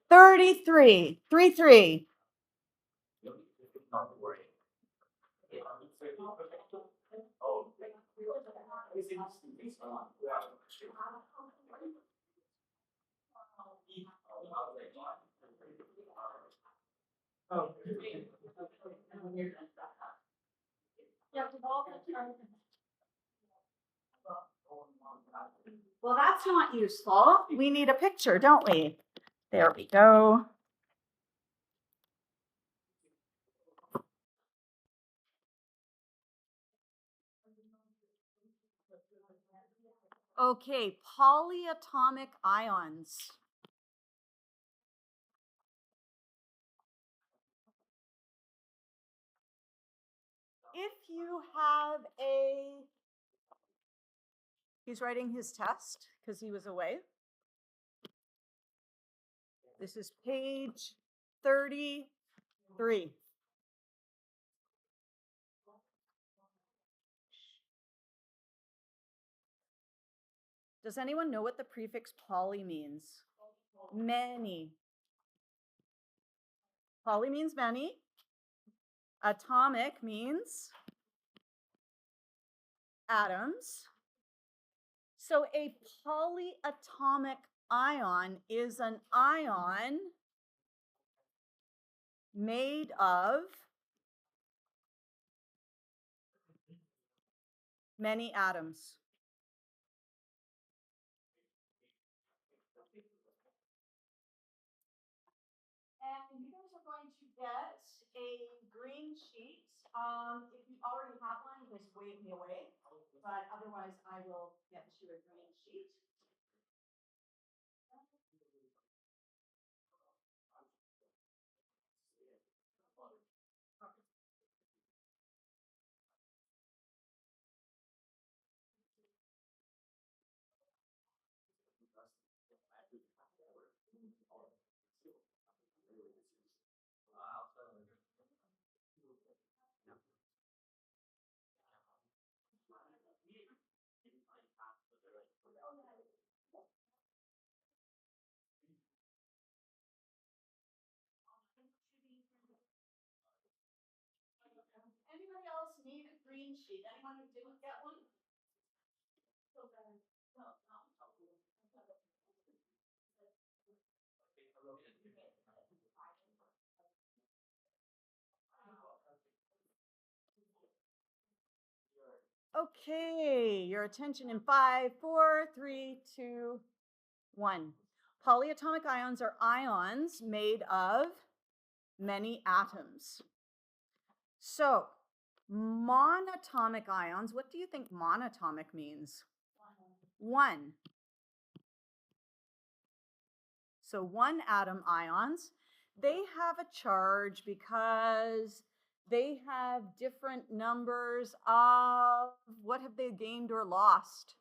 33. 3. Well, that's not useful. We need a picture, don't we? There we go. Okay, polyatomic ions. If you have he's writing his test because he was away. This is page 33. Does anyone know what the prefix poly means? Many. Poly means many. Atomic means atoms. So a polyatomic ion is an ion made of many atoms. And you guys are going to get a green sheet. If you already have one, just wave me away. But otherwise, I will get you a green sheet. Anybody else need a green sheet? Anyone who didn't get one? Okay, your attention in 5, 4, 3, 2, 1. Polyatomic ions are ions made of many atoms. So, monatomic ions, what do you think monatomic means? One. So, one atom ions, they have a charge because they have different numbers of what have they gained or lost?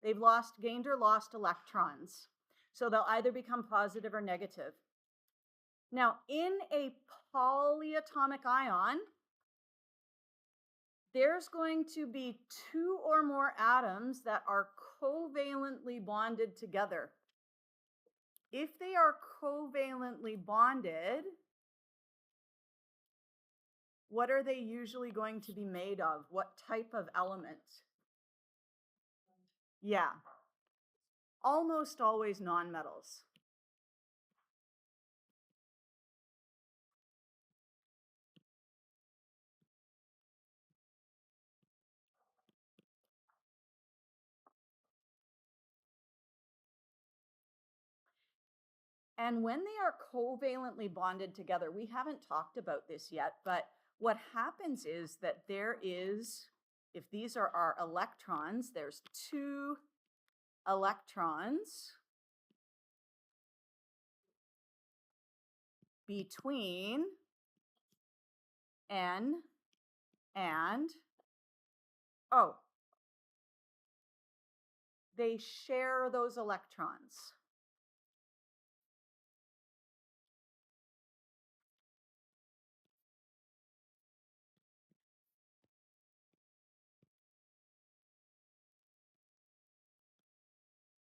They've gained or lost electrons. So they'll either become positive or negative. Now, in a polyatomic ion, there's going to be 2 or more atoms that are covalently bonded together. If they are covalently bonded, what are they usually going to be made of? What type of element? Yeah, almost always nonmetals. And when they are covalently bonded together, we haven't talked about this yet, but what happens is that there is, if these are our electrons, there's 2 electrons between N and O. They share those electrons.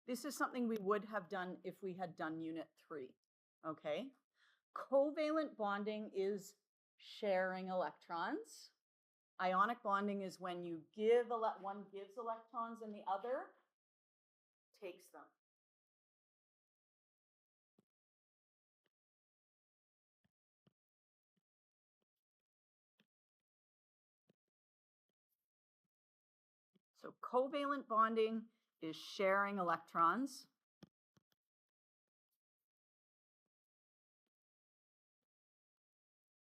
This is something we would have done if we had done Unit 3. okay? Covalent bonding is sharing electrons. Ionic bonding is when you give one gives electrons and the other takes them. So covalent bonding is sharing electrons.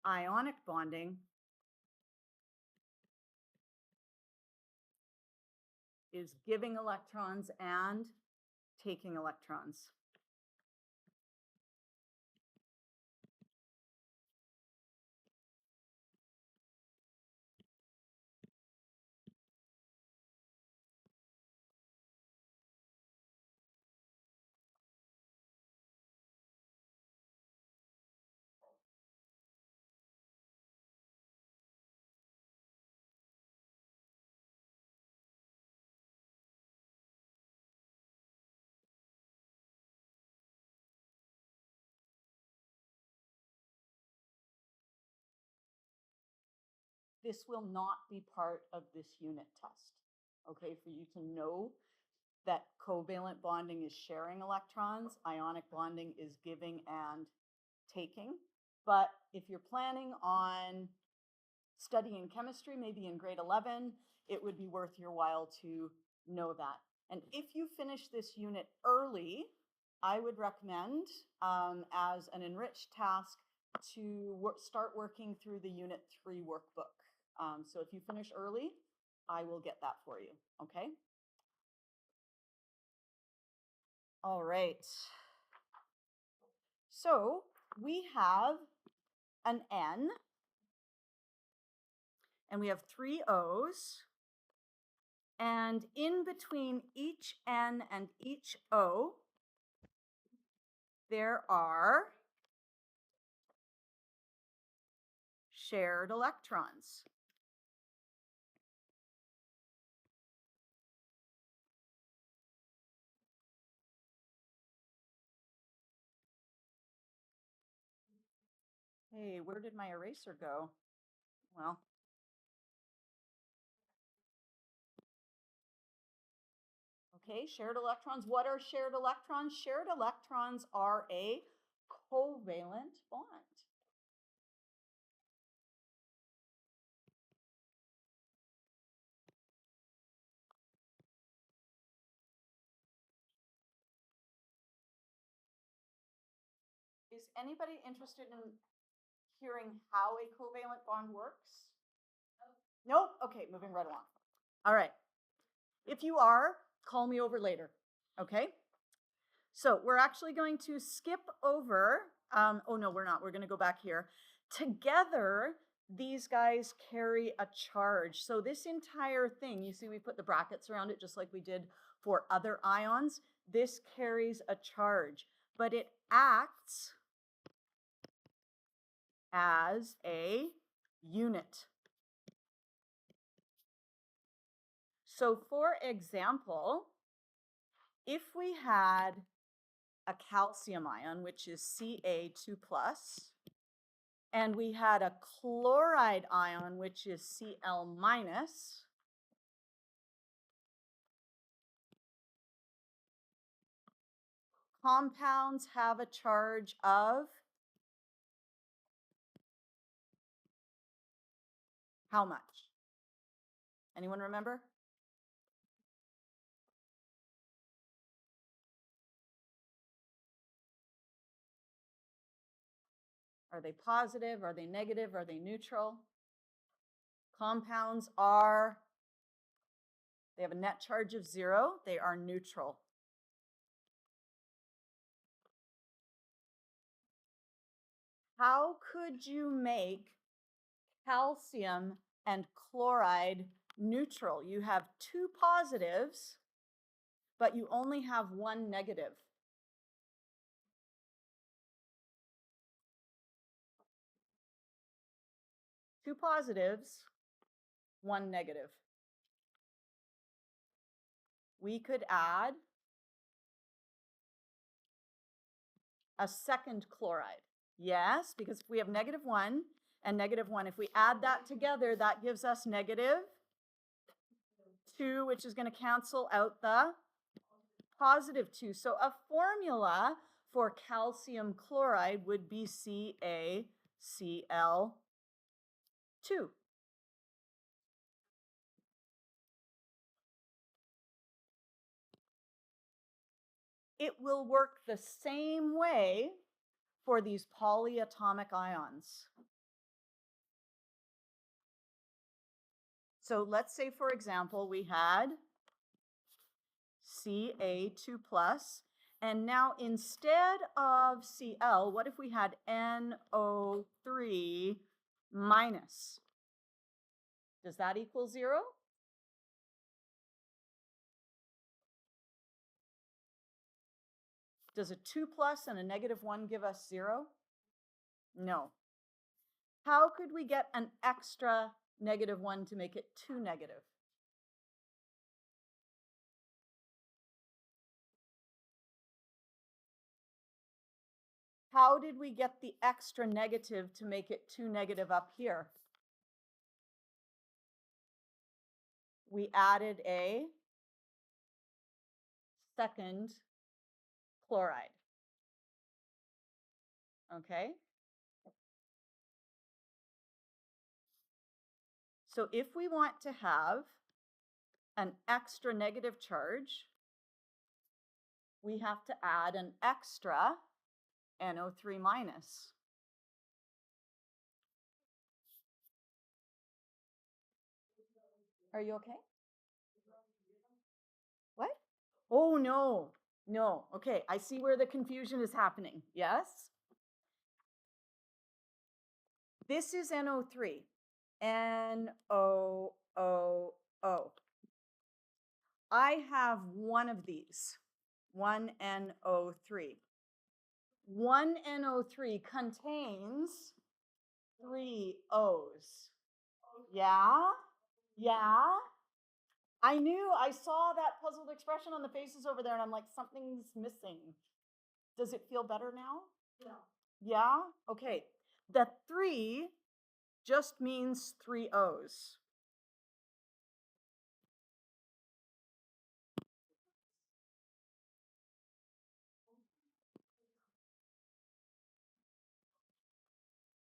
Ionic bonding is giving electrons and taking electrons. This will not be part of this unit test, okay? For you to know that covalent bonding is sharing electrons, ionic bonding is giving and taking. But if you're planning on studying chemistry, maybe in grade 11, it would be worth your while to know that. And if you finish this unit early, I would recommend as an enriched task to start working through the Unit 3 workbook. So if you finish early, I will get that for you, okay? All right. So we have an N, and we have 3 O's. And in between each N and each O, there are shared electrons. Hey, where did my eraser go? Well, okay, shared electrons. What are shared electrons? Shared electrons are a covalent bond. Is anybody interested in hearing how a covalent bond works? Nope. Okay, moving right along. All right. If you are, call me over later, okay? So we're actually going to skip over, oh no, we're not, we're gonna go back here. Together, these guys carry a charge. So this entire thing, you see we put the brackets around it just like we did for other ions. This carries a charge, but it acts as a unit. So for example, if we had a calcium ion, which is Ca2+, and we had a chloride ion, which is Cl-, compounds have a charge of how much? Anyone remember? Are they positive? Are they negative? Are they neutral? Compounds are, they have a net charge of 0. They are neutral. How could you make calcium and chloride neutral? You have 2 positives, but you only have 1 negative. Two positives, 1 negative. We could add a second chloride. Yes, because if we have -1 and -1, if we add that together, that gives us -2, which is going to cancel out the +2. So a formula for calcium chloride would be CaCl2. It will work the same way for these polyatomic ions. So let's say, for example, we had Ca2 plus, and now instead of Cl, what if we had NO3 minus? Does that equal 0? Does a 2 plus and a -1 give us 0? No. How could we get an extra -1 to make it 2 negative? How did we get the extra negative to make it 2 negative up here? We added a second chloride. Okay? So if we want to have an extra negative charge, we have to add an extra NO3 minus. Are you okay? What? Oh, no. No. Okay, I see where the confusion is happening. Yes? This is NO3. NOOO. I have one of these, one NO3. One NO3 contains 3 O's. Yeah? Yeah? I knew, I saw that puzzled expression on the faces over there, and I'm like, something's missing. Does it feel better now? Yeah. Yeah? Okay. The 3 just means 3 O's.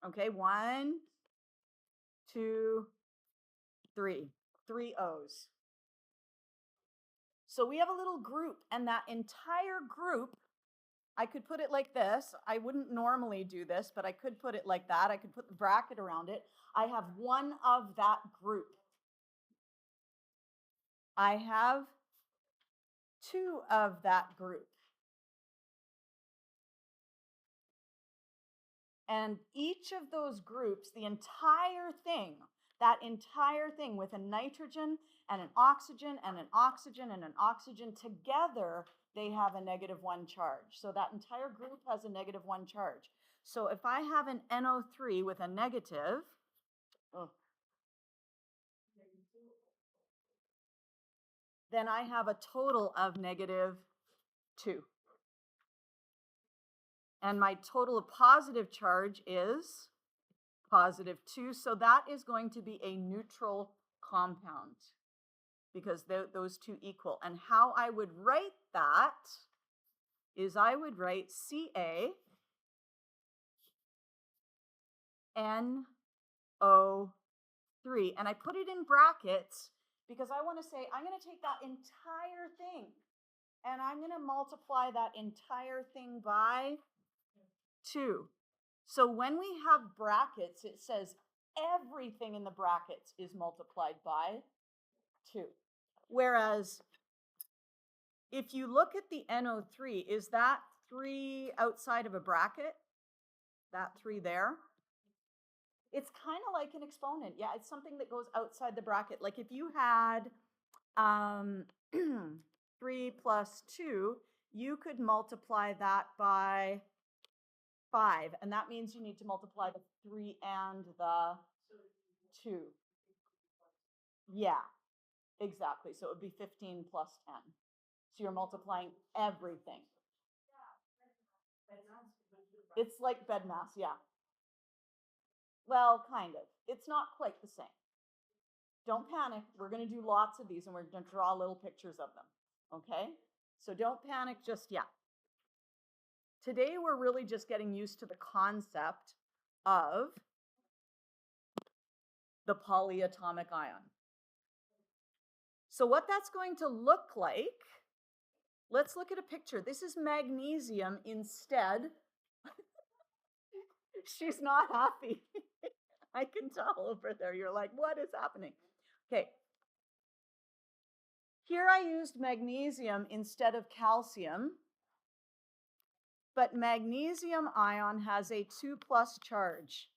Okay, 1, 2, 3. 3 O's. So we have a little group, and that entire group, I could put it like this. I wouldn't normally do this, but I could put it like that. I could put the bracket around it. I have one of that group. I have 2 of that group. And each of those groups, the entire thing, that entire thing with a nitrogen and an oxygen and an oxygen and an oxygen together, they have a -1 charge. So that entire group has a -1 charge. So if I have an NO3 with a negative, then I have a total of -2. And my total of positive charge is +2. So that is going to be a neutral compound because those two equal. And how I would write that is I would write CaNO3. And I put it in brackets because I want to say I'm going to take that entire thing and I'm going to multiply that entire thing by 2. So when we have brackets, it says everything in the brackets is multiplied by 2. Whereas if you look at the NO3, is that 3 outside of a bracket? That 3 there? It's kind of like an exponent. Yeah, it's something that goes outside the bracket. Like if you had 3 plus 2, you could multiply that by 5. And that means you need to multiply the 3 and the 2. Yeah, exactly. So it would be 15 plus 10. So you're multiplying everything. It's like bed mass, yeah. Well, kind of. It's not quite the same. Don't panic. We're going to do lots of these and we're going to draw little pictures of them. Okay? So don't panic just yet. Today, we're really just getting used to the concept of the polyatomic ion. So what that's going to look like, let's look at a picture. This is magnesium instead. She's not happy. I can tell over there. You're like, what is happening? Okay. Here I used magnesium instead of calcium, but magnesium ion has a 2+ charge.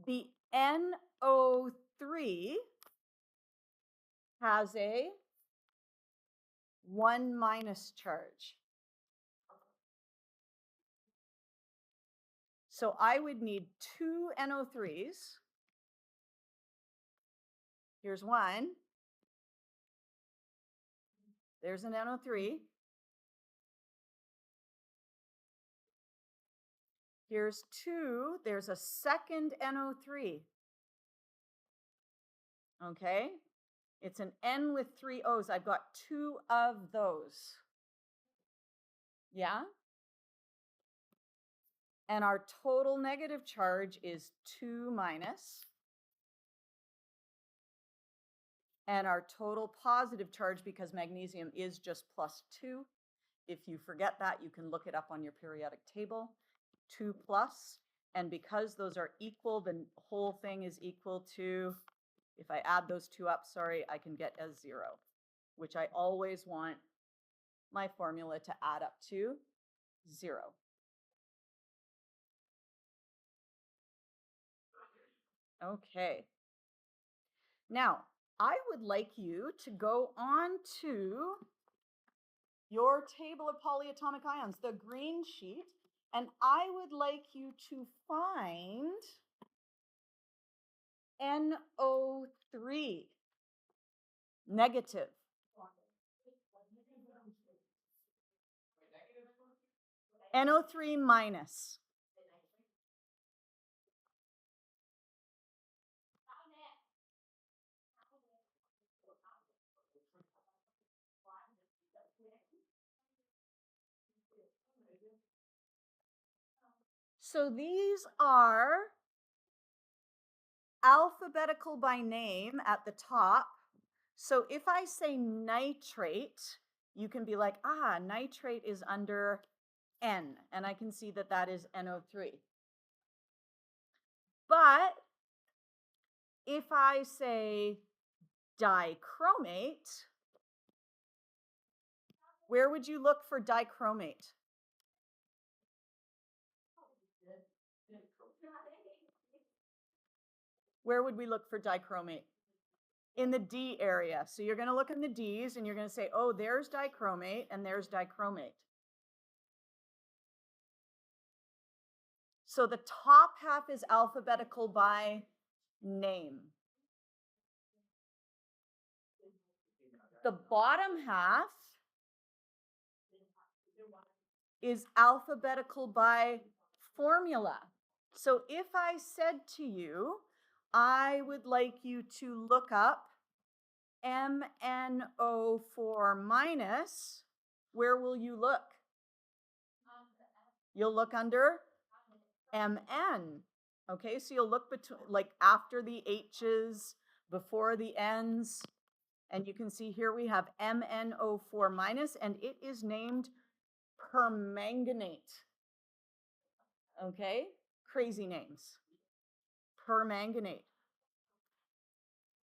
The NO3 has a 1- charge. So I would need 2 NO3s. Here's one. There's an NO3. Here's 2. There's a second NO3. Okay? It's an N with 3 O's. I've got 2 of those. Yeah? And our total negative charge is 2-. And our total positive charge, because magnesium is just +2. If you forget that, you can look it up on your periodic table. 2+. And because those are equal, the whole thing is equal to, if I add those 2 up, sorry, I can get a 0, which I always want my formula to add up to 0. Okay. Now, I would like you to go on to your table of polyatomic ions, the green sheet, and I would like you to find NO3, negative. NO3 minus. So these are alphabetical by name at the top. So if I say nitrate, you can be like, nitrate is under N, and I can see that that is NO3. But if I say dichromate, where would you look for dichromate? Where would we look for dichromate? In the D area. So you're going to look in the Ds and you're going to say, oh, there's dichromate and there's dichromate. So the top half is alphabetical by name. The bottom half is alphabetical by formula. So if I said to you, I would like you to look up MnO4-, where will you look? You'll look under Mn. Okay, so you'll look between, like after the H's, before the N's, and you can see here we have MnO4-, and it is named permanganate. Okay, crazy names. Permanganate.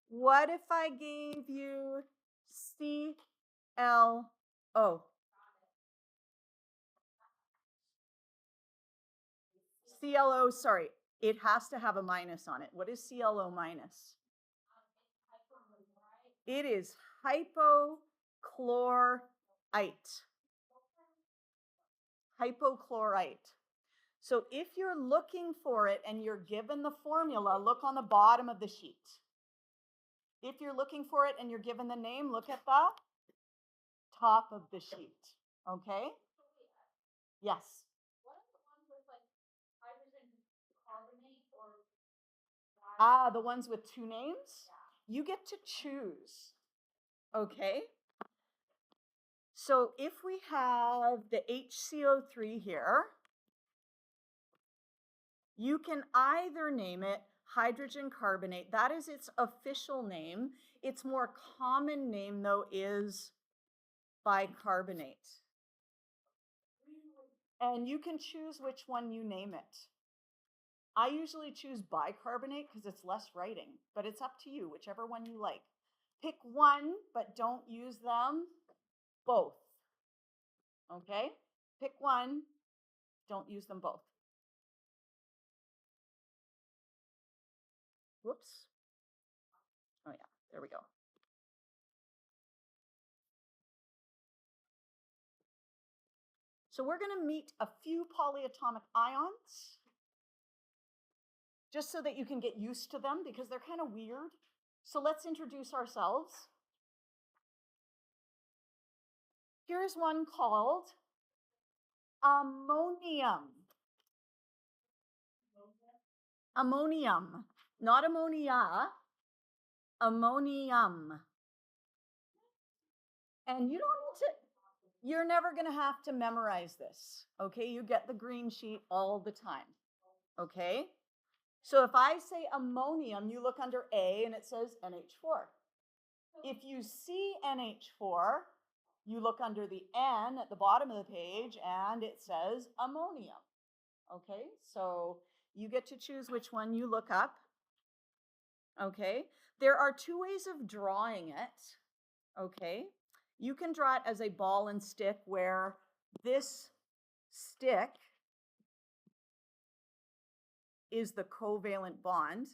What if I gave you ClO? ClO, sorry, it has to have a minus on it. What is ClO minus? It is hypochlorite. Hypochlorite. So if you're looking for it and you're given the formula, look on the bottom of the sheet. If you're looking for it and you're given the name, look at the top of the sheet. Okay? Yes. Ah, the ones with two names? You get to choose. Okay? So if we have the HCO3 here, you can either name it hydrogen carbonate. That is its official name. Its more common name, though, is bicarbonate. And you can choose which one you name it. I usually choose bicarbonate because it's less writing, but it's up to you, whichever one you like. Pick one, but don't use them both. Okay? Pick one, don't use them both. Whoops. Oh yeah, there we go. So we're going to meet a few polyatomic ions just so that you can get used to them because they're kind of weird. So let's introduce ourselves. Here's one called ammonium. Ammonium, not ammonia, ammonium. And you don't need to, you're never going to have to memorize this, okay? You get the green sheet all the time, okay? So if I say ammonium, you look under A and it says NH4. If you see NH4, you look under the N at the bottom of the page and it says ammonium, okay? So you get to choose which one you look up, okay? There are two ways of drawing it, okay? You can draw it as a ball and stick where this stick is the covalent bond.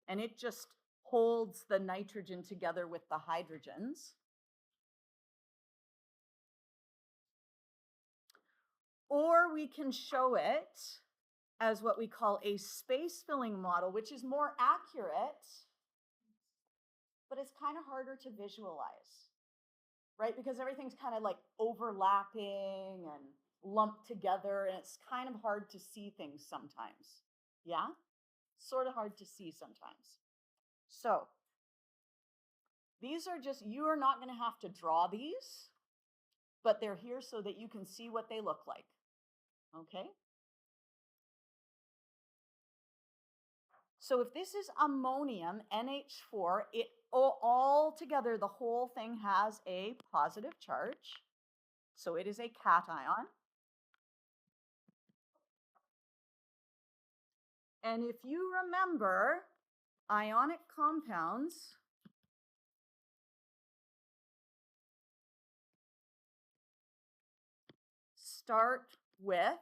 And it just holds the nitrogen together with the hydrogens. Or we can show it as what we call a space-filling model, which is more accurate, but it's kind of harder to visualize, right? Because everything's kind of like overlapping and lumped together, and it's kind of hard to see things sometimes. Yeah? Sort of hard to see sometimes. So these are just, you are not going to have to draw these, but they're here so that you can see what they look like. Okay? So if this is ammonium, NH4, it all together, the whole thing has a positive charge. So it is a cation. And if you remember, ionic compounds start with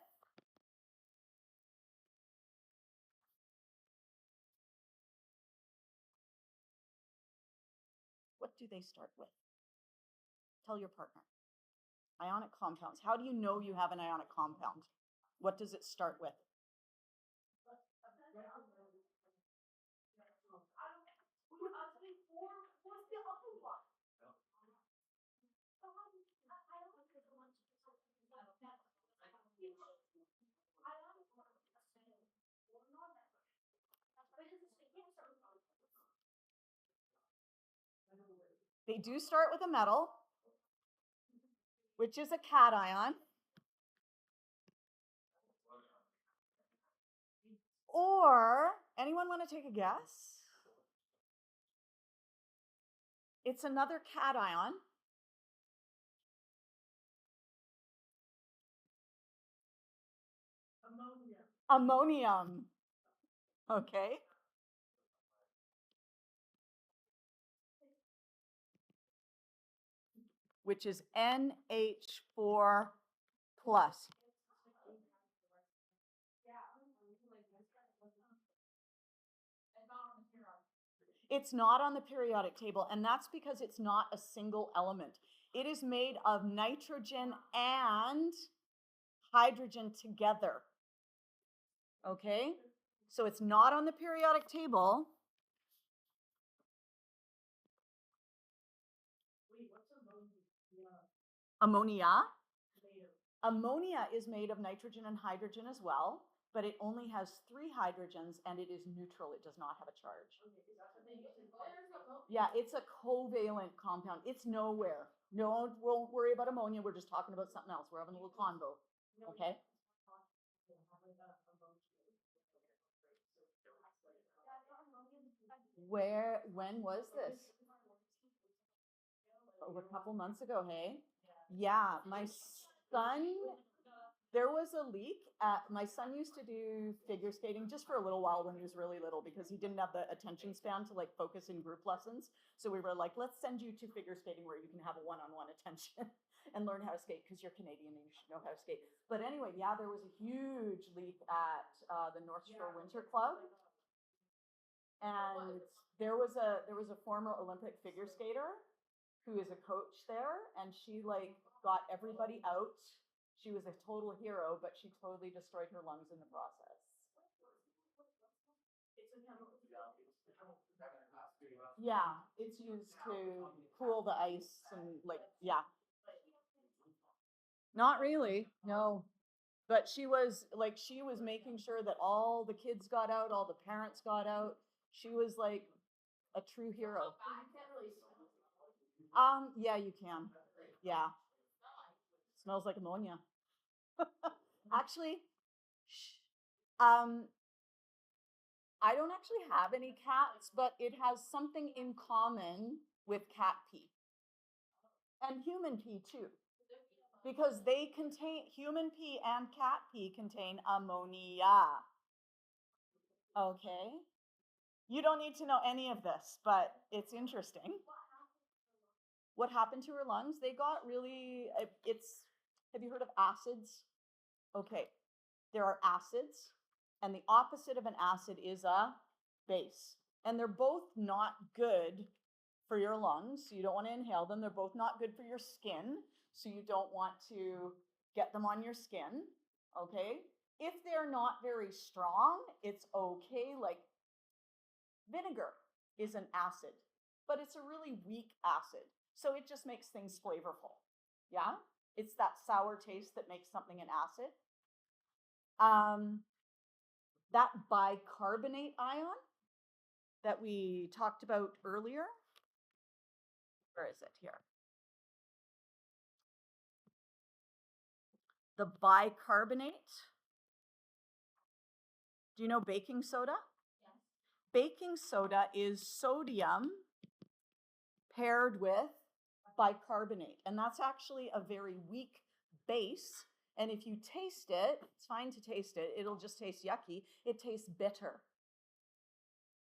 what do they start with? Tell your partner. Ionic compounds. How do you know you have an ionic compound? What does it start with? They do start with a metal, which is a cation. Or, anyone want to take a guess? It's another cation. Ammonium. Okay. Which is NH4 plus. It's not on the periodic table, and that's because it's not a single element. It is made of nitrogen and hydrogen together. Okay? So it's not on the periodic table. Ammonia. Ammonia is made of nitrogen and hydrogen as well, but it only has 3 hydrogens and it is neutral. It does not have a charge. Yeah, it's a covalent compound. It's nowhere. No, won't worry about ammonia. We're just talking about something else. We're having a little convo. Okay. When was this? Over a couple months ago, hey? Yeah, my son, there was a leak. My son used to do figure skating just for a little while when he was really little because he didn't have the attention span to like focus in group lessons. So we were like, let's send you to figure skating where you can have a one-on-one attention and learn how to skate because you're Canadian and you should know how to skate. But anyway, yeah, there was a huge leak at the North Shore Winter Club, and there was a former Olympic figure skater who is a coach there, and she like got everybody out. She was a total hero, but she totally destroyed her lungs in the process. Yeah, it's used to cool the ice and like yeah. Not really. No. But she was making sure that all the kids got out, all the parents got out. She was like a true hero. Yeah, you can. Yeah. Smells like ammonia. Actually, um, I don't actually have any cats, but it has something in common with cat pee and human pee too, because they contain human pee and cat pee contain ammonia. Okay. You don't need to know any of this, but it's interesting. What happened to her lungs? They got really, have you heard of acids? Okay. There are acids, and the opposite of an acid is a base. And they're both not good for your lungs, so you don't want to inhale them. They're both not good for your skin, so you don't want to get them on your skin. Okay? If they're not very strong, it's okay. Like vinegar is an acid, but it's a really weak acid. So it just makes things flavorful. Yeah? It's that sour taste that makes something an acid. That bicarbonate ion that we talked about earlier, where is it here? The bicarbonate. Do you know baking soda? Yes. Baking soda is sodium paired with bicarbonate, and that's actually a very weak base. And if you taste it, it's fine to taste it. It'll just taste yucky. It tastes bitter.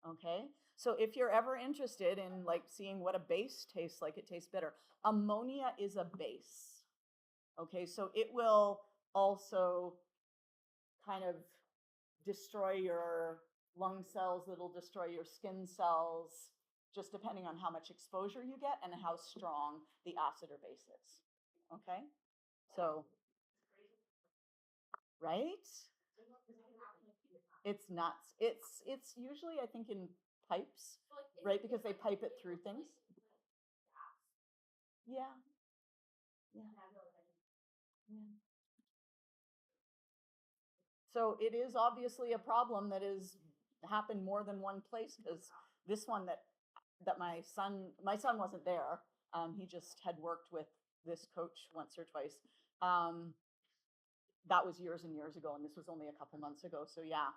Okay? So if you're ever interested in like seeing what a base tastes like, it tastes bitter. Ammonia is a base. Okay? So it will also kind of destroy your lung cells, it'll destroy your skin cells, just depending on how much exposure you get and how strong the acid or base is. Okay? So, right? It's nuts. It's usually I think in pipes, right? Because they pipe it through things. Yeah. Yeah. Yeah. So it is obviously a problem that has happened more than one place, because this one that my son wasn't there. He just had worked with this coach once or twice. That was years and years ago, and this was only a couple months ago. So yeah,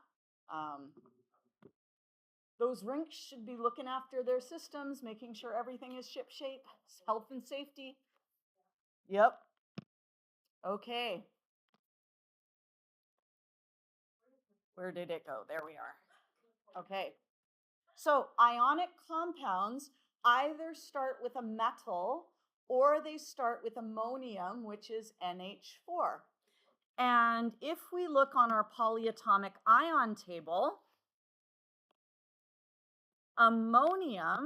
those rinks should be looking after their systems, making sure everything is shipshape, health and safety. Yep. Okay. Where did it go? There we are. Okay. So ionic compounds either start with a metal or they start with ammonium, which is NH4. And if we look on our polyatomic ion table, ammonium,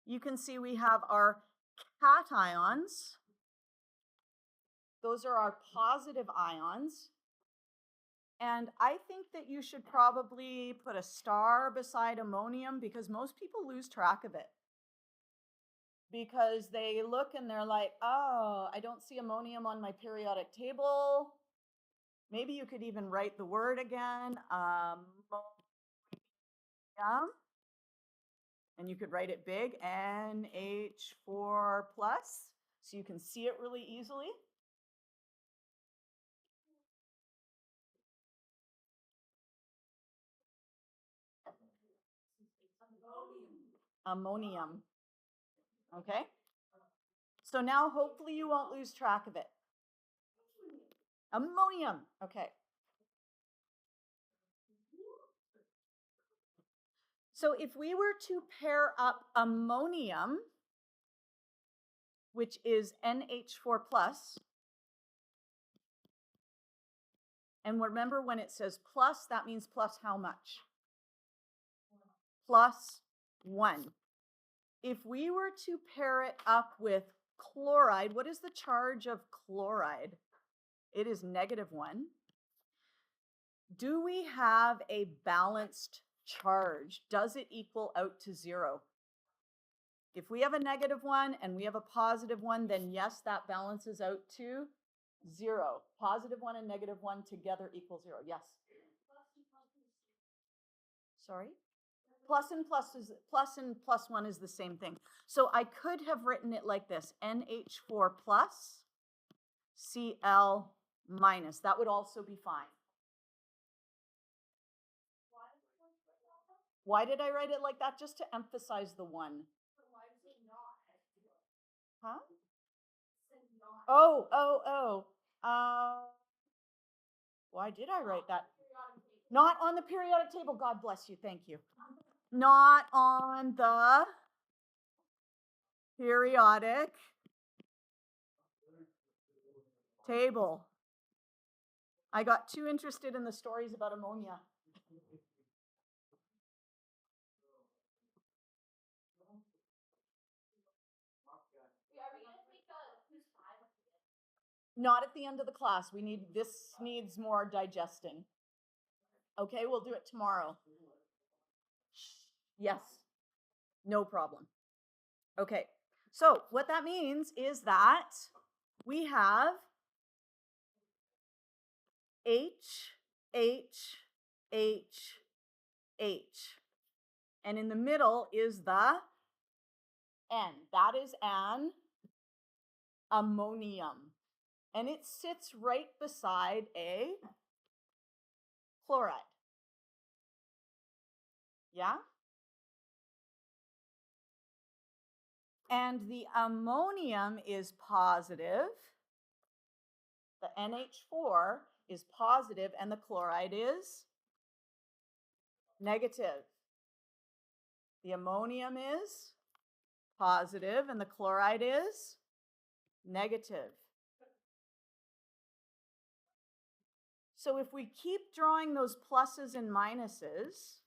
you can see we have our cations. Those are our positive ions. And I think that you should probably put a star beside ammonium because most people lose track of it. because they look and they're like, oh, I don't see ammonium on my periodic table. Maybe you could even write the word again, ammonium. And you could write it big, NH4+, so you can see it really easily. Ammonium. Okay? So now hopefully you won't lose track of it. Ammonium. Okay. So if we were to pair up ammonium, which is NH4+, and remember when it says plus, that means plus how much? Plus 1. If we were to pair it up with chloride, what is the charge of chloride? It is -1. Do we have a balanced charge? Does it equal out to 0? If we have a -1 and we have a +1, then yes, that balances out to 0. +1 and -1 together equal 0. Yes. Sorry? Plus and +1 is the same thing. So I could have written it like this, NH4+, Cl-. That would also be fine. Why did I write it like that? Just to emphasize the 1. Huh? Why did I write that? Not on the periodic table. God bless you. Thank you. Not on the periodic table. I got too interested in the stories about ammonia. Not at the end of the class. This needs more digesting. Okay, we'll do it tomorrow. Yes, no problem. Okay, so what that means is that we have H, H, H, H. And in the middle is the N. That is an ammonium. And it sits right beside a chloride. Yeah? And the ammonium is positive. The NH4 is positive, and the chloride is negative. The ammonium is positive, and the chloride is negative. So if we keep drawing those pluses and minuses,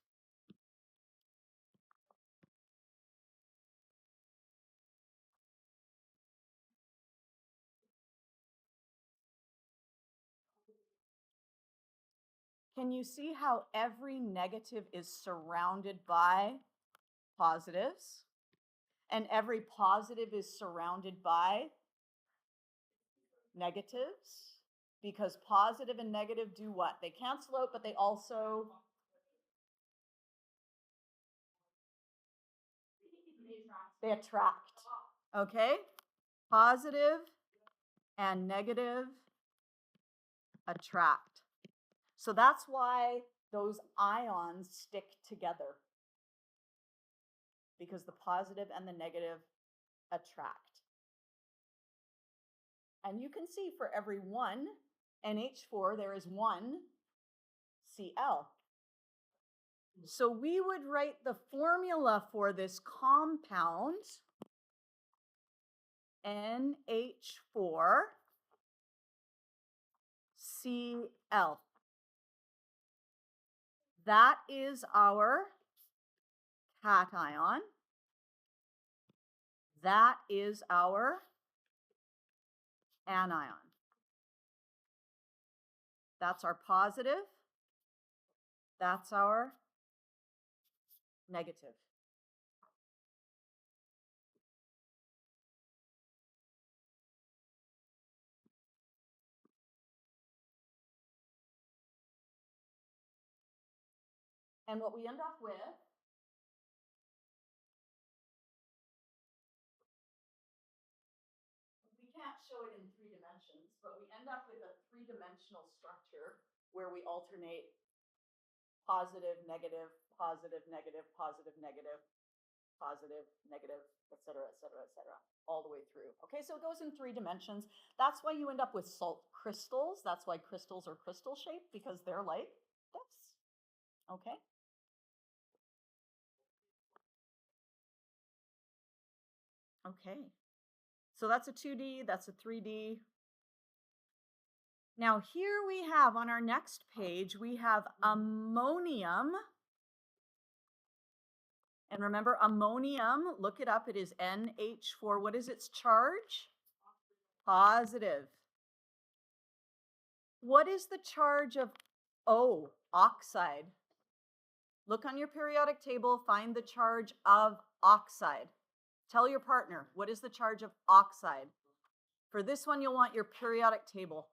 can you see how every negative is surrounded by positives? And every positive is surrounded by negatives? Because positive and negative do what? They cancel out, but they also... They attract. Okay? Positive and negative attract. So that's why those ions stick together, because the positive and the negative attract. And you can see for every one NH4, there is one Cl. So we would write the formula for this compound, NH4 Cl. That is our cation. That is our anion. That's our positive. That's our negative. And what we end up with we can't show it in 3 dimensions, but we end up with a 3-dimensional structure where we alternate positive, negative, positive, negative, positive, negative, positive, negative, et cetera, all the way through. Okay, so it goes in 3 dimensions. That's why you end up with salt crystals. That's why crystals are crystal shaped, because they're like this. Okay. Okay. So that's a 2D, that's a 3D. Now here we have on our next page, we have ammonium. And remember, ammonium, look it up, it is NH4. What is its charge? Positive. What is the charge of O, oxide? Look on your periodic table, find the charge of oxide. Tell your partner, what is the charge of oxide? For this one, you'll want your periodic table.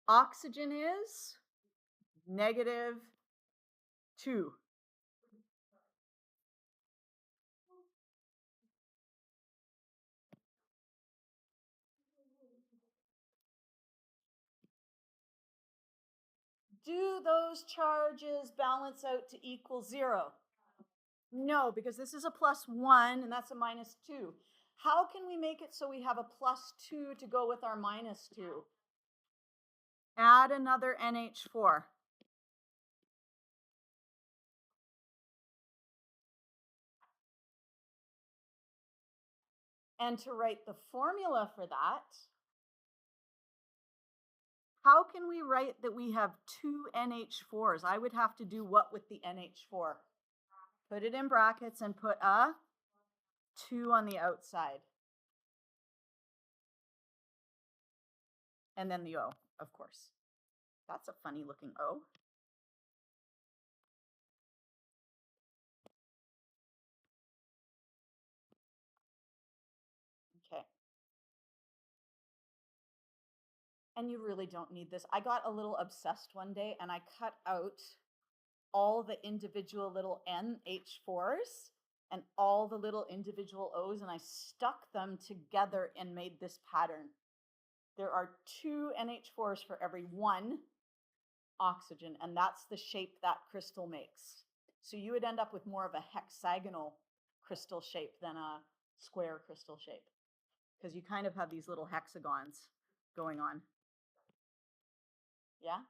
Oxygen is -2. Do those charges balance out to equal 0? No, because this is a +1 and that's a -2. How can we make it so we have a +2 to go with our -2? Add another NH4. And to write the formula for that, how can we write that we have 2 NH4s? I would have to do what with the NH4? Put it in brackets and put a 2 on the outside. And then the O, of course. That's a funny looking O. Okay. And you really don't need this. I got a little obsessed one day and I cut out all the individual little NH4s and all the little individual O's, and I stuck them together and made this pattern. There are 2 NH4s for every 1 oxygen, and that's the shape that crystal makes. So you would end up with more of a hexagonal crystal shape than a square crystal shape, because you kind of have these little hexagons going on. Yeah?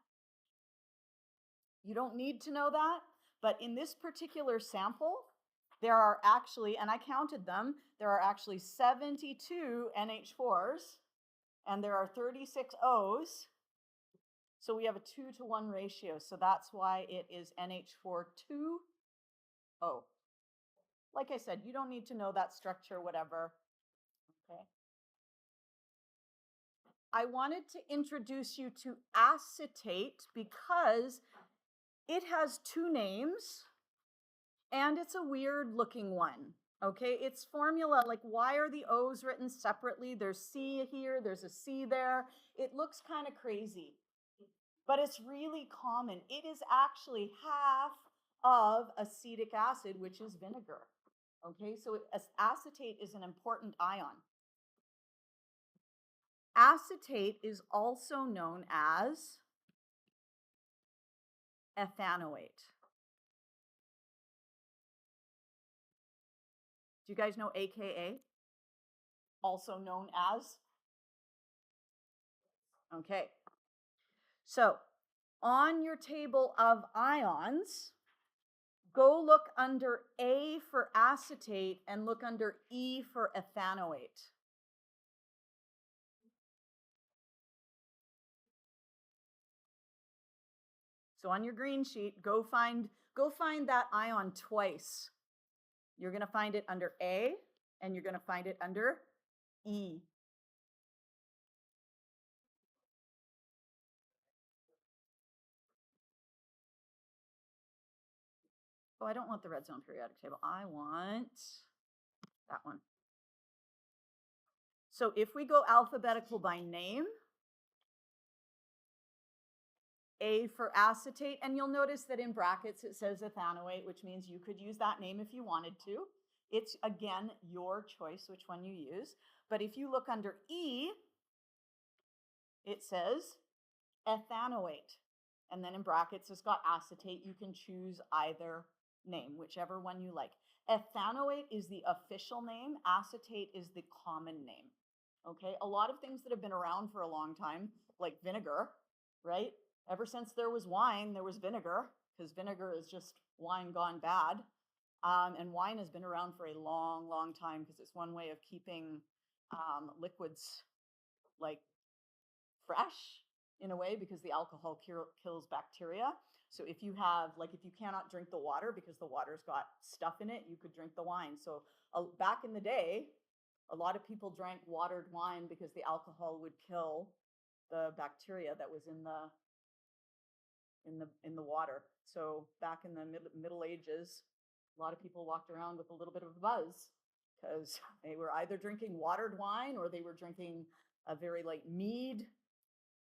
You don't need to know that, but in this particular sample, there are actually, and I counted them, there are actually 72 NH4s and there are 36 O's. So we have a 2-to-1 ratio. So that's why it is NH4 2 O. Like I said, you don't need to know that structure, whatever. Okay. I wanted to introduce you to acetate because it has 2 names and it's a weird looking one. Okay, its formula, like why are the O's written separately? There's C here, there's a C there. It looks kind of crazy, but it's really common. It is actually half of acetic acid, which is vinegar. Okay, so acetate is an important ion. Acetate is also known as ethanoate. Do you guys know AKA? Also known as? Okay. So on your table of ions, go look under A for acetate and look under E for ethanoate. So on your green sheet, go find that ion twice. You're going to find it under A and you're going to find it under E. Oh, I don't want the red zone periodic table. I want that one. So if we go alphabetical by name, A for acetate, and you'll notice that in brackets it says ethanoate, which means you could use that name if you wanted to. It's, again, your choice which one you use. But if you look under E, it says ethanoate. And then in brackets it's got acetate. You can choose either name, whichever one you like. Ethanoate is the official name. Acetate is the common name. Okay, a lot of things that have been around for a long time, like vinegar, right? Ever since there was wine, there was vinegar, because vinegar is just wine gone bad. And wine has been around for a long, long time because it's one way of keeping liquids like fresh in a way, because the alcohol kills bacteria. So if you have, like, if you cannot drink the water because the water's got stuff in it, you could drink the wine. So back in the day, a lot of people drank watered wine because the alcohol would kill the bacteria that was in the water. So back in the Middle Ages, a lot of people walked around with a little bit of a buzz because they were either drinking watered wine or they were drinking a very like mead,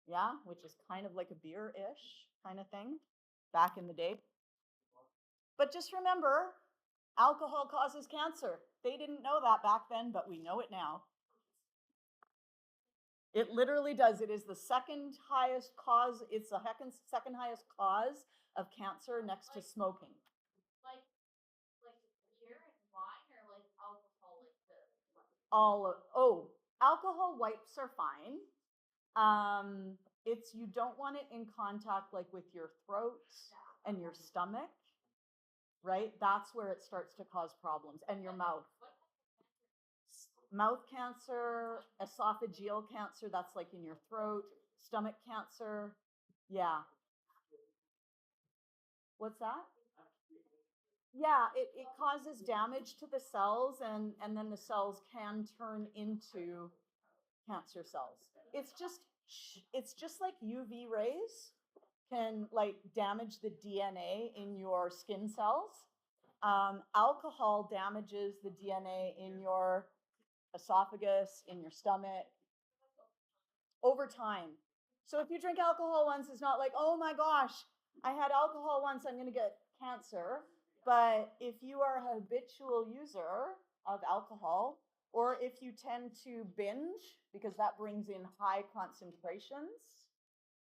yeah, which is kind of like a beer-ish kind of thing back in the day. But just remember, alcohol causes cancer. They didn't know that back then, but we know it now. It literally does. It is the second highest cause. It's the second highest cause of cancer next to smoking. Like beer and wine, or like alcohol, like alcohol wipes are fine. It's, you don't want it in contact like with your throat and your stomach, right? That's where it starts to cause problems, and your mouth. Mouth cancer, esophageal cancer, that's like in your throat, stomach cancer. Yeah. What's that? Yeah, it causes damage to the cells, and then the cells can turn into cancer cells. It's just like UV rays can like damage the DNA in your skin cells. Alcohol damages the DNA in your esophagus, in your stomach, over time. So if you drink alcohol once, it's not like, oh my gosh, I had alcohol once, I'm going to get cancer. But if you are a habitual user of alcohol, or if you tend to binge, because that brings in high concentrations,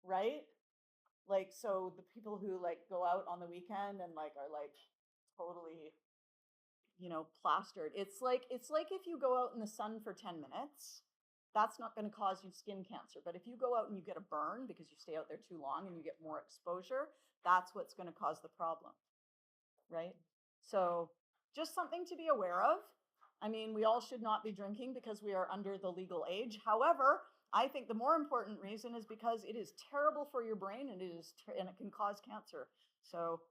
right? Like, so the people who like go out on the weekend and like are like totally, plastered. It's like if you go out in the sun for 10 minutes, that's not going to cause you skin cancer. But if you go out and you get a burn because you stay out there too long and you get more exposure, that's what's going to cause the problem, right? So just something to be aware of. I mean, we all should not be drinking because we are under the legal age. However, I think the more important reason is because it is terrible for your brain, and it can cause cancer. So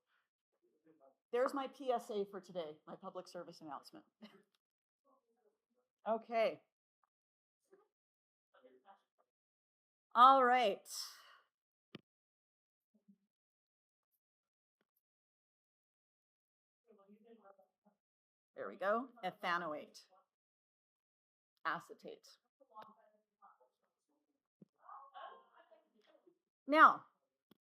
there's my PSA for today, my public service announcement. Okay. All right. There we go. Ethanoate. Acetate. Now,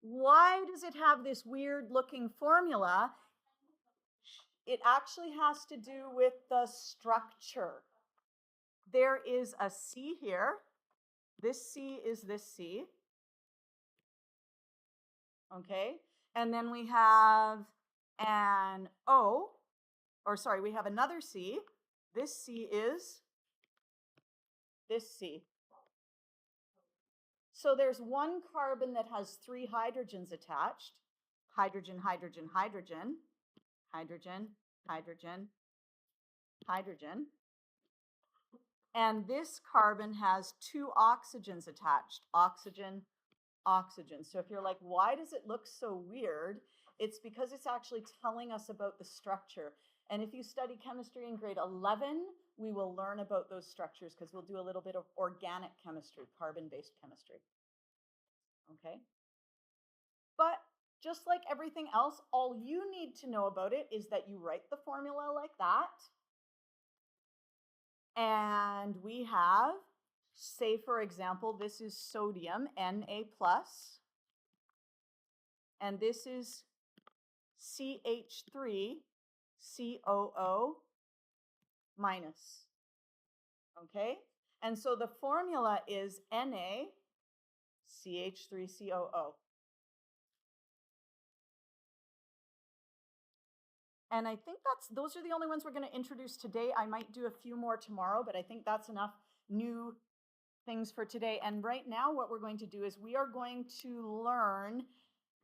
why does it have this weird looking formula? It actually has to do with the structure. There is a C here. This C is this C. Okay. And then we have an O, or sorry, we have another C. This C is this C. So there's one carbon that has 3 hydrogens attached. Hydrogen, hydrogen, hydrogen, hydrogen, hydrogen, hydrogen. And this carbon has 2 oxygens attached. Oxygen, oxygen. So if you're like, why does it look so weird? It's because it's actually telling us about the structure. And if you study chemistry in grade 11, we will learn about those structures because we'll do a little bit of organic chemistry, carbon-based chemistry. Okay? But just like everything else, all you need to know about it is that you write the formula like that. And we have, say for example, this is sodium, Na+, and this is CH3COO-. Okay? And so the formula is NaCH3COO. And I think those are the only ones we're going to introduce today. I might do a few more tomorrow, but I think that's enough new things for today. And right now what we're going to do is we are going to learn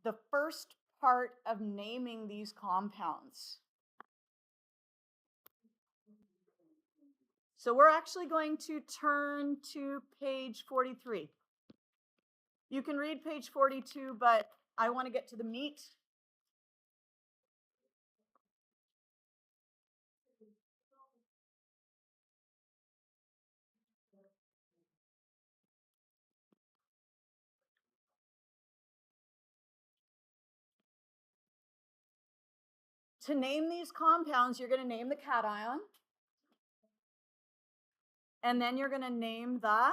the first part of naming these compounds. So we're actually going to turn to page 43. You can read page 42, but I want to get to the meat. To name these compounds, you're going to name the cation, and then you're going to name the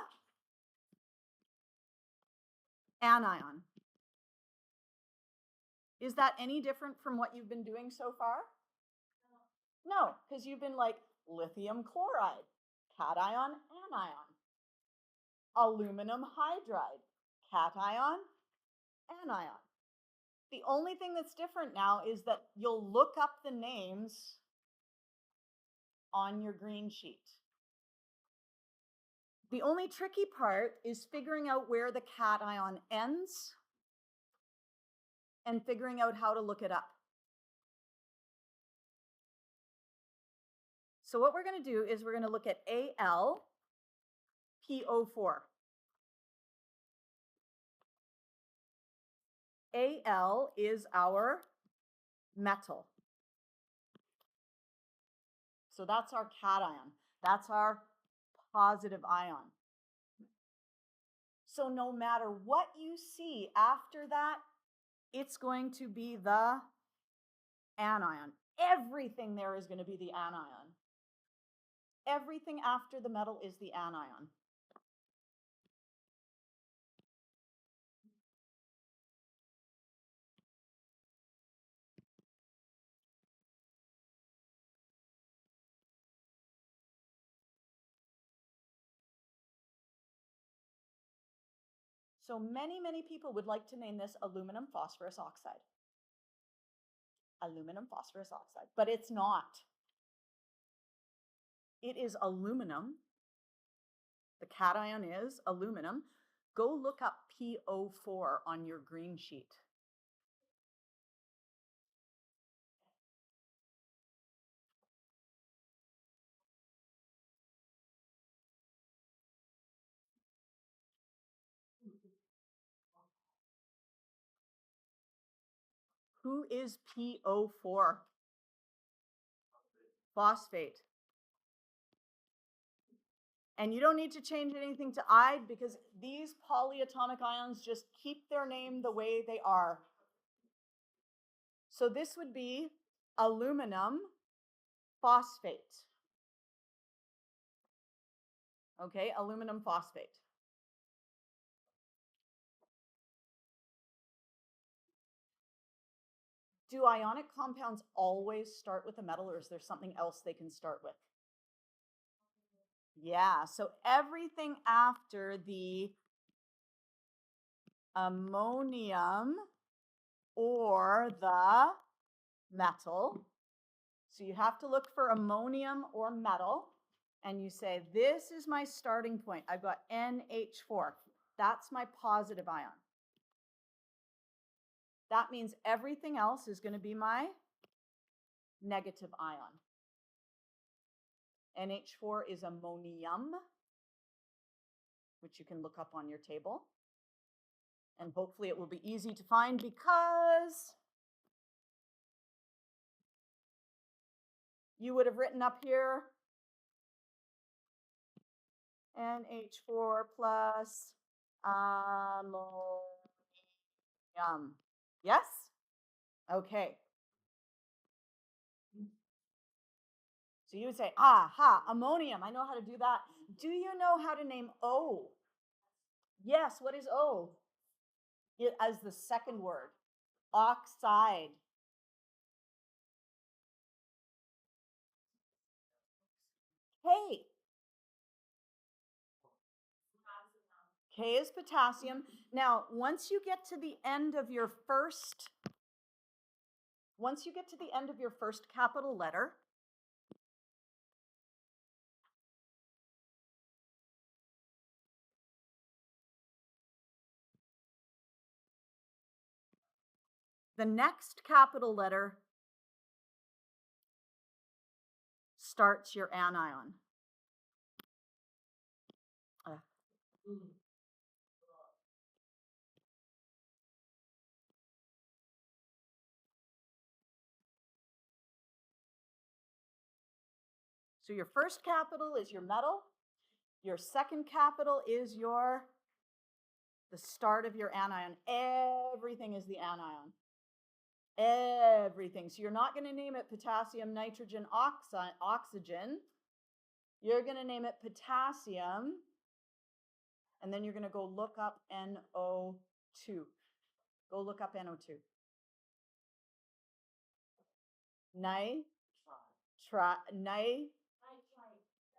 anion. Is that any different from what you've been doing so far? No, because you've been like lithium chloride, cation, anion, aluminum hydride, cation, anion. The only thing that's different now is that you'll look up the names on your green sheet. The only tricky part is figuring out where the cation ends and figuring out how to look it up. So what we're going to do is we're going to look at AlPO4. Al is our metal. So that's our cation. That's our positive ion. So no matter what you see after that, it's going to be the anion. Everything there is going to be the anion. Everything after the metal is the anion. So many, many people would like to name this aluminum phosphorus oxide. Aluminum phosphorus oxide, but it's not. It is aluminum. The cation is aluminum. Go look up PO4 on your green sheet. Who is PO4? Phosphate. And you don't need to change anything to "ide" because these polyatomic ions just keep their name the way they are. So this would be aluminum phosphate. Okay, aluminum phosphate. Do ionic compounds always start with a metal, or is there something else they can start with? Yeah, so everything after the ammonium or the metal. So you have to look for ammonium or metal, and you say, this is my starting point. I've got NH4. That's my positive ion. That means everything else is going to be my negative ion. NH4 is ammonium, which you can look up on your table. And hopefully it will be easy to find because you would have written up here NH4 plus ammonium. Yes? Okay. So you would say, aha, ammonium. I know how to do that. Do you know how to name O? Yes, what is O? As the second word. Oxide. K. K is potassium. Now, once you get to the end of your first capital letter, the next capital letter starts your anion. So your first capital is your metal. Your second capital is the start of your anion. Everything is the anion. Everything. So you're not going to name it potassium, nitrogen, oxygen. You're going to name it potassium, and then you're going to go look up NO2. Go look up NO2.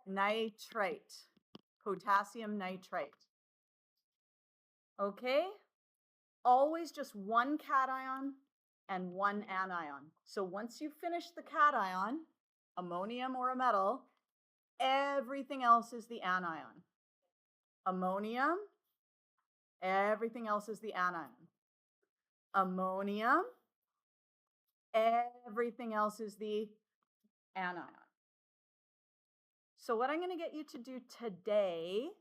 Nitrite. Potassium nitrite. Okay? Always just one cation and one anion. So once you finish the cation, ammonium or a metal, everything else is the anion. Ammonium, everything else is the anion. Ammonium, everything else is the anion. So what I'm going to get you to do today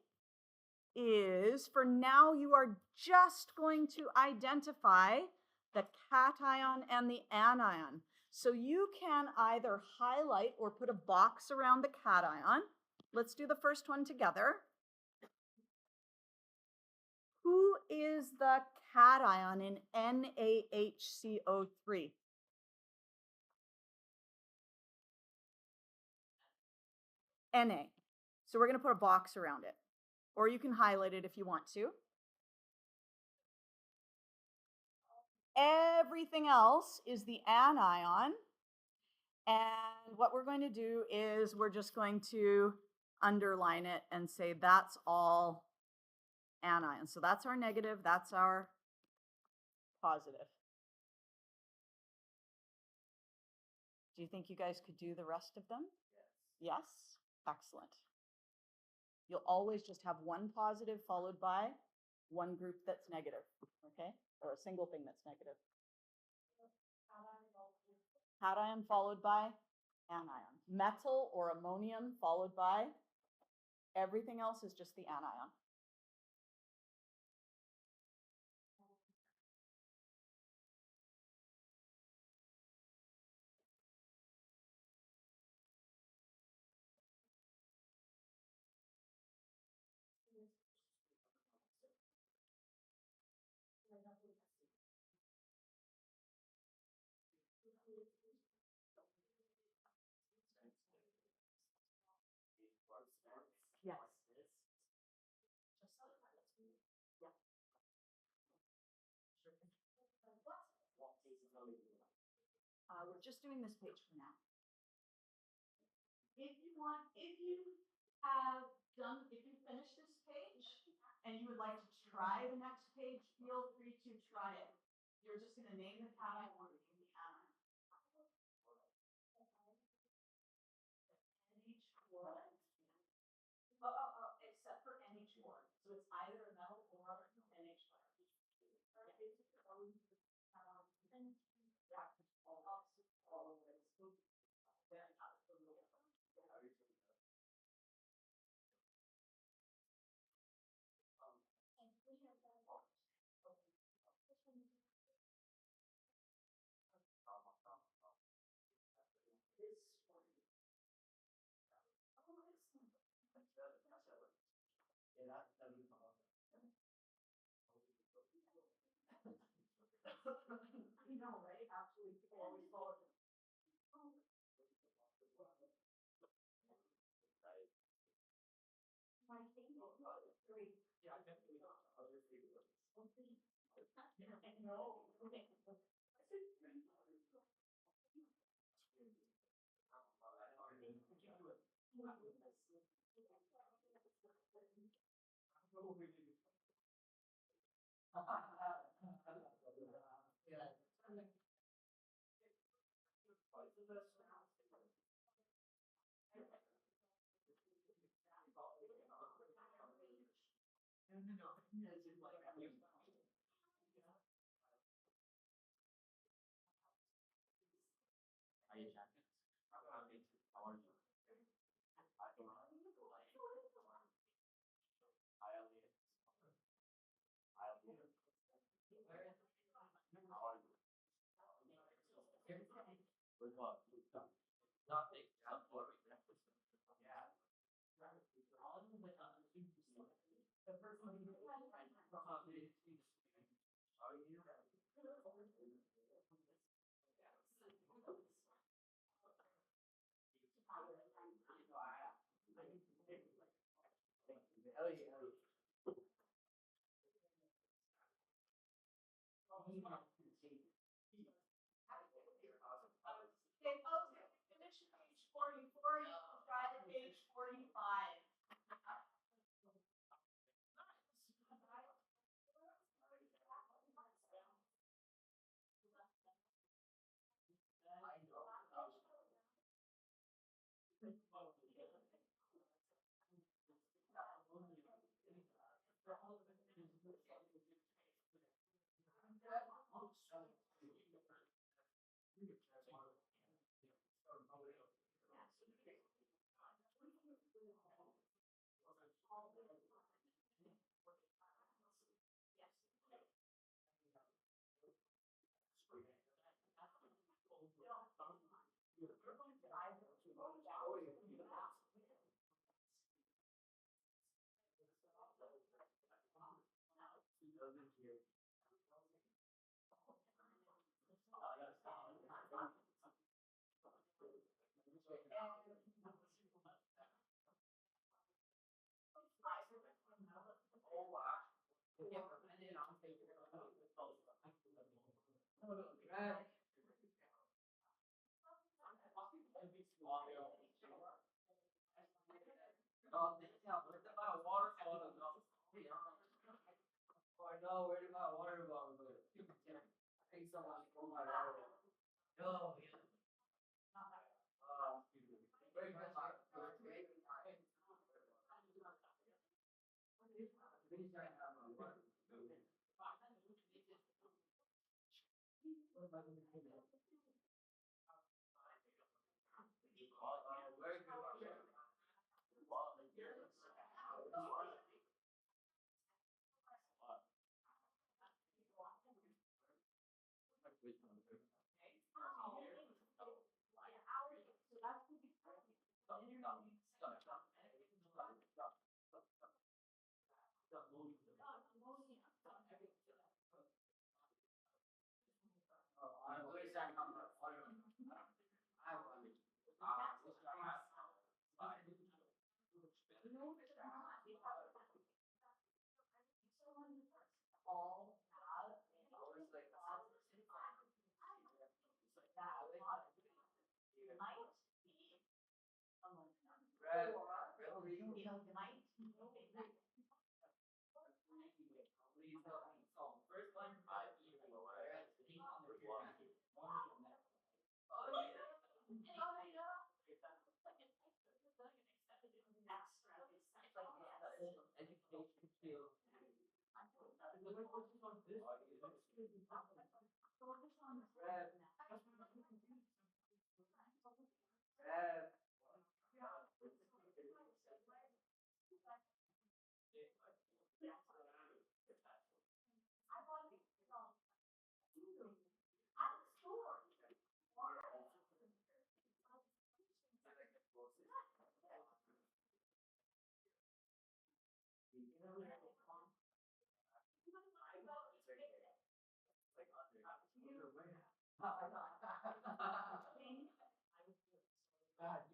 is, for now, you are just going to identify the cation and the anion. So you can either highlight or put a box around the cation. Let's do the first one together. Who is the cation in NaHCO3? Na. So we're going to put a box around it. Or you can highlight it if you want to. Everything else is the anion. And what we're going to do is we're just going to underline it and say that's all anion. So that's our negative, that's our positive. Do you think you guys could do the rest of them? Yes? Excellent. You'll always just have one positive followed by one group that's negative, okay? Or a single thing that's negative. Cation followed by anion. Metal or ammonium followed by everything else is just the anion. Yes. Yeah. We're just doing this page for now. If you finish this page and you would like to try the next page, feel free to try it. You're just going to name the cation or name the anion. NH4. Except for NH4. So it's either a metal or NH4. Okay, folks, if you finish page 44, you can try to page 45.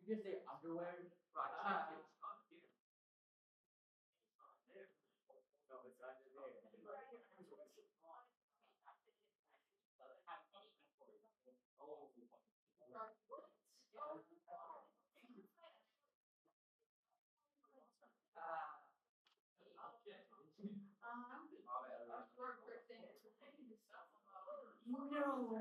You can say underwear. No, it's under there. So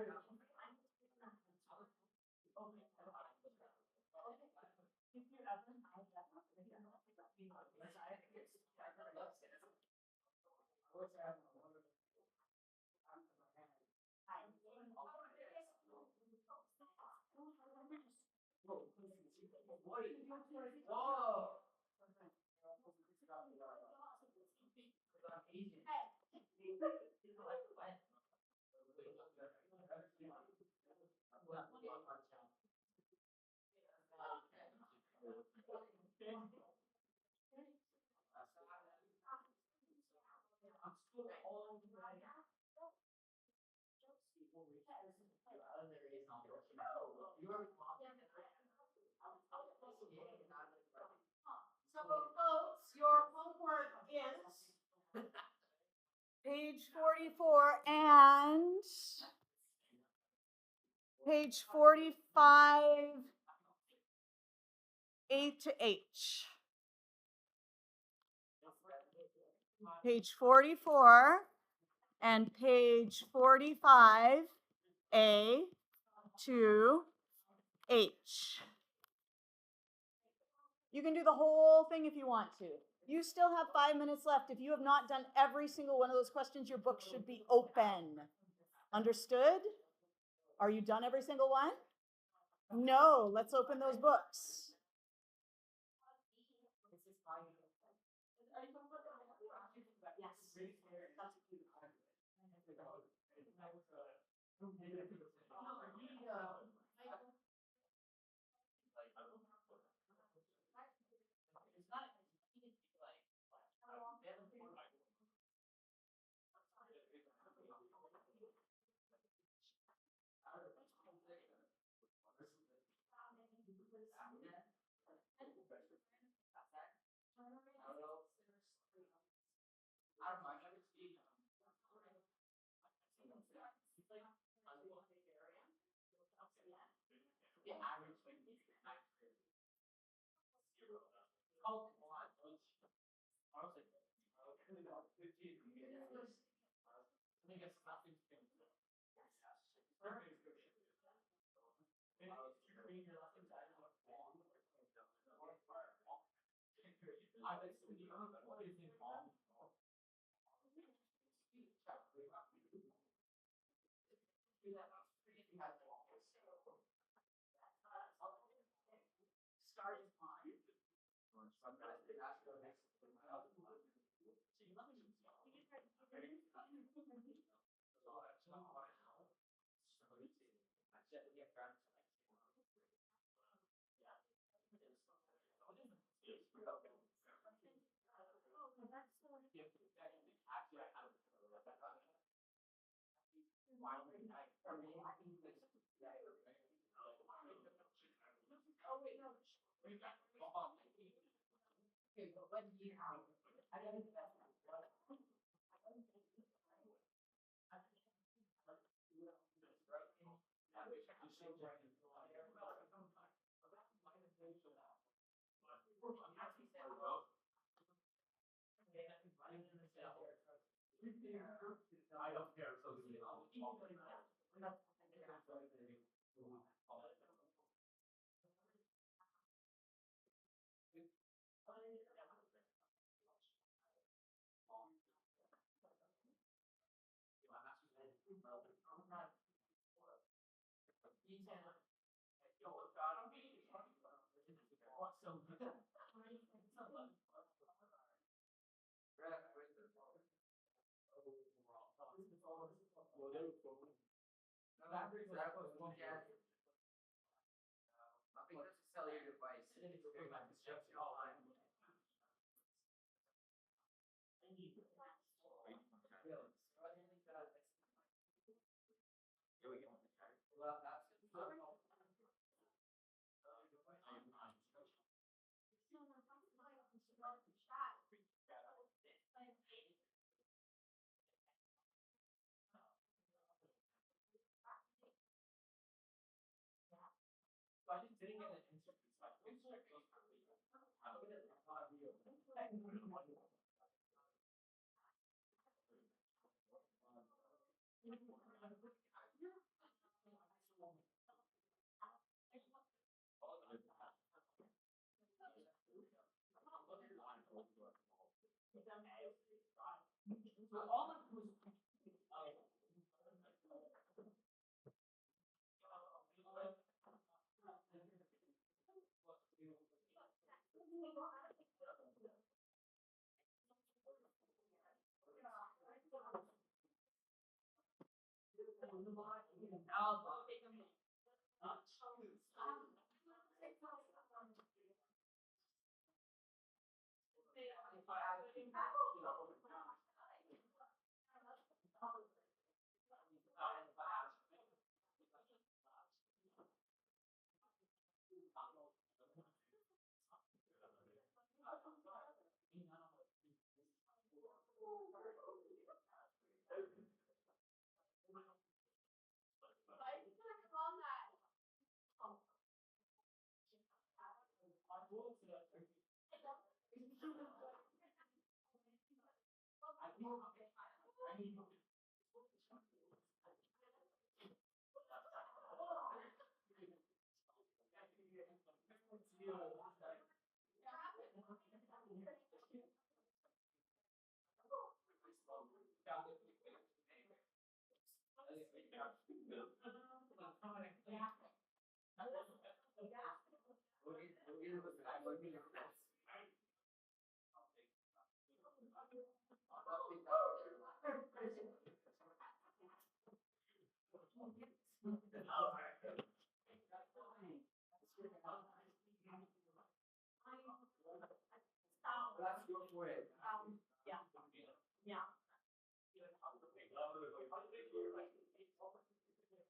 folks, your homework is Page 44 and page 45, A to H. Page 44 and page 45, A to H. You can do the whole thing if you want to. You still have 5 minutes left. If you have not done every single one of those questions, your book should be open. Understood? Are you done every single one? No, let's open those books.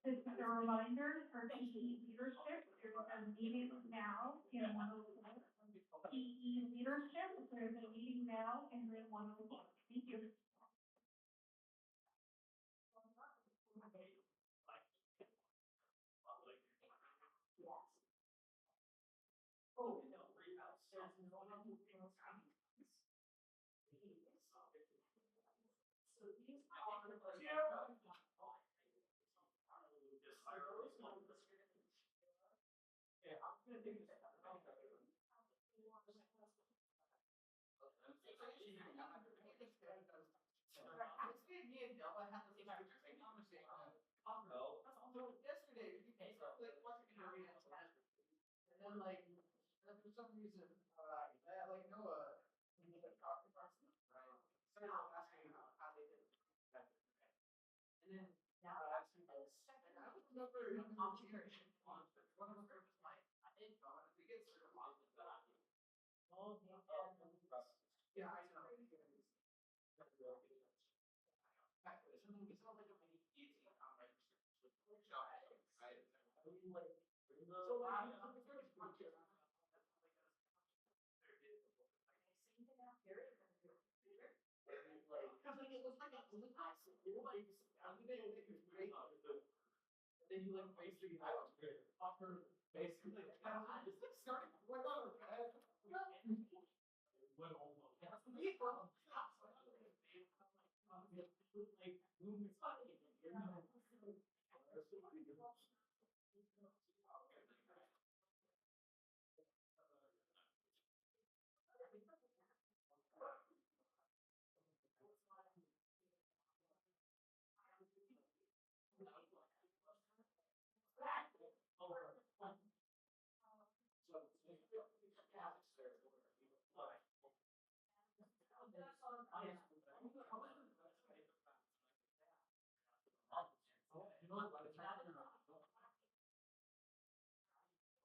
This is a reminder for PE leadership, there's a meeting now in 104. PE leadership, there's a meeting now in room 104. Thank you.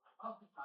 Okay.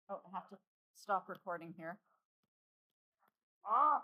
Oh, I have to stop recording here. Ah.